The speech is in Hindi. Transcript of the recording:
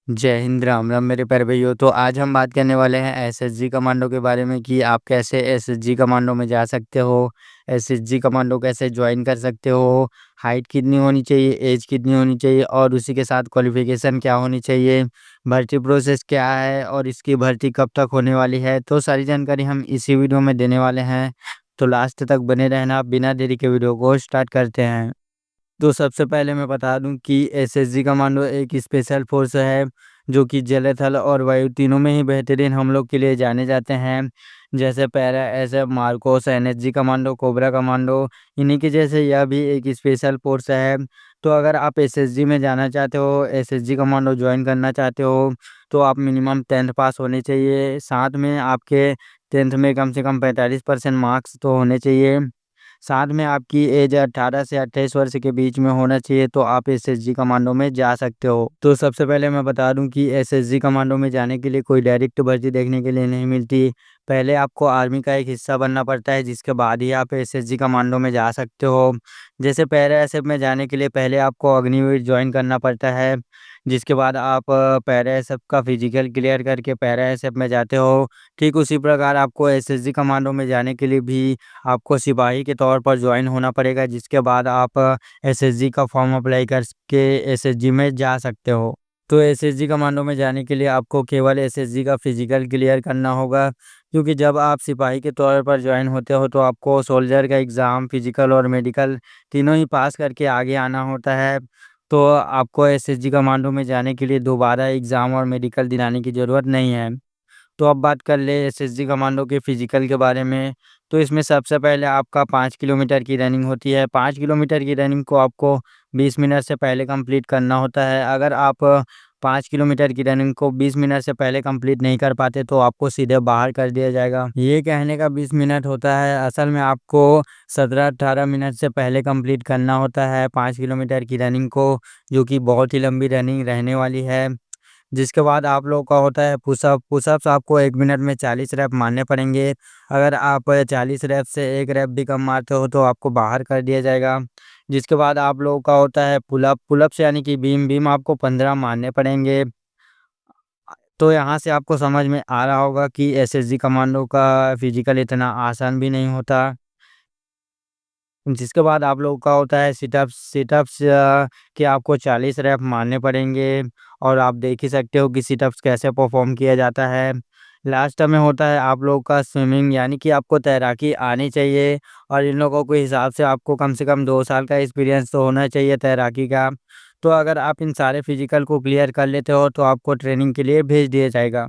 जय हिंद, राम राम मेरे प्यारे भैया। तो आज हम बात करने वाले हैं एसएसजी कमांडो के बारे में कि आप कैसे एसएसजी कमांडो में जा सकते हो, एसएसजी कमांडो कैसे ज्वाइन कर सकते हो, हाइट कितनी होनी चाहिए, एज कितनी होनी चाहिए और उसी के साथ क्वालिफिकेशन क्या होनी चाहिए, भर्ती प्रोसेस क्या है और इसकी भर्ती कब तक होने वाली है। तो सारी जानकारी हम इसी वीडियो में देने वाले हैं, तो लास्ट तक बने रहना। बिना देरी के वीडियो को स्टार्ट करते हैं। तो सबसे पहले मैं बता दूं कि एसएसजी कमांडो एक स्पेशल फोर्स है जो कि जल थल और वायु तीनों में ही बेहतरीन हमलों के लिए जाने जाते हैं। जैसे para SF, Marcos, NSG commando, cobra commando, इन्हीं के जैसे यह भी एक स्पेशल फोर्स है। तो अगर आप एसएसजी में जाना चाहते हो, एसएसजी कमांडो ज्वाइन करना चाहते हो, तो आप मिनिमम 10th पास होने चाहिए। साथ में आपके 10th में कम से कम 45% मार्क्स तो होने चाहिए। साथ में आपकी एज 18 से 28 वर्ष के बीच में होना चाहिए, तो आप एसएसजी कमांडो में जा सकते हो। तो सबसे पहले मैं बता दूं कि एसएसजी कमांडो में जाने के लिए कोई डायरेक्ट भर्ती देखने के लिए नहीं मिलती। पहले आपको आर्मी का एक हिस्सा बनना पड़ता है, जिसके बाद ही आप एसएसजी कमांडो में जा सकते हो। जैसे पैरा एसएफ में जाने के लिए पहले आपको अग्निवीर ज्वाइन करना पड़ता है, जिसके बाद आप पैरा एसएफ का फिजिकल क्लियर करके पैरा एसएफ में जाते हो। ठीक उसी प्रकार आपको एसएसजी कमांडो में जाने के लिए भी आपको सिपाही के तौर पर ज्वाइन होना पड़ेगा, जिसके बाद आप एसएसजी का फॉर्म अप्लाई करके एसएसजी में जा सकते हो। तो एसएसजी कमांडो में जाने के लिए आपको केवल एसएसजी का फिजिकल क्लियर करना होगा, क्योंकि जब आप सिपाही के तौर पर ज्वाइन होते हो तो आपको सोल्जर का एग्ज़ाम, फिजिकल और मेडिकल तीनों ही पास करके आगे आना होता है। तो आपको एसएसजी कमांडो में जाने के लिए दोबारा एग्ज़ाम और मेडिकल दिलाने की ज़रूरत नहीं है। तो अब बात कर ले एसएसजी कमांडो के फिजिकल के बारे में। तो इसमें सबसे पहले आपका 5 किलोमीटर की रनिंग होती है। 5 किलोमीटर की रनिंग को आपको 20 मिनट से पहले कंप्लीट करना होता है। अगर आप 5 किलोमीटर की रनिंग को 20 मिनट से पहले कंप्लीट नहीं कर पाते तो आपको सीधे बाहर कर दिया जाएगा। ये कहने का 20 मिनट होता है, असल में आपको 17-18 मिनट से पहले कंप्लीट करना होता है 5 किलोमीटर की रनिंग को, जो कि बहुत ही लंबी रनिंग रहने वाली है। जिसके बाद आप लोगों का होता है पुशअप। पुशअप्स आपको 1 मिनट में 40 रैप मारने पड़ेंगे। अगर आप 40 रैप से 1 रैप भी कम मारते हो तो आपको बाहर कर दिया जाएगा। जिसके बाद आप लोगों का होता है पुलअप। पुलअप्स यानी कि बीम। बीम आपको 15 मारने पड़ेंगे। तो यहाँ से आपको समझ में आ रहा होगा कि एसएसजी कमांडो का फिजिकल इतना आसान भी नहीं होता। जिसके बाद आप लोगों का होता है सिटअप्स। सिटअप्स के आपको 40 रैप मारने पड़ेंगे और आप देख ही सकते हो कि सिटअप्स कैसे परफॉर्म किया जाता है। लास्ट में होता है आप लोगों का स्विमिंग, यानी कि आपको तैराकी आनी चाहिए और इन लोगों के हिसाब से आपको कम से कम 2 साल का एक्सपीरियंस तो होना चाहिए तैराकी का। तो अगर आप इन सारे फिजिकल को क्लियर कर लेते हो तो आपको ट्रेनिंग के लिए भेज दिया जाएगा।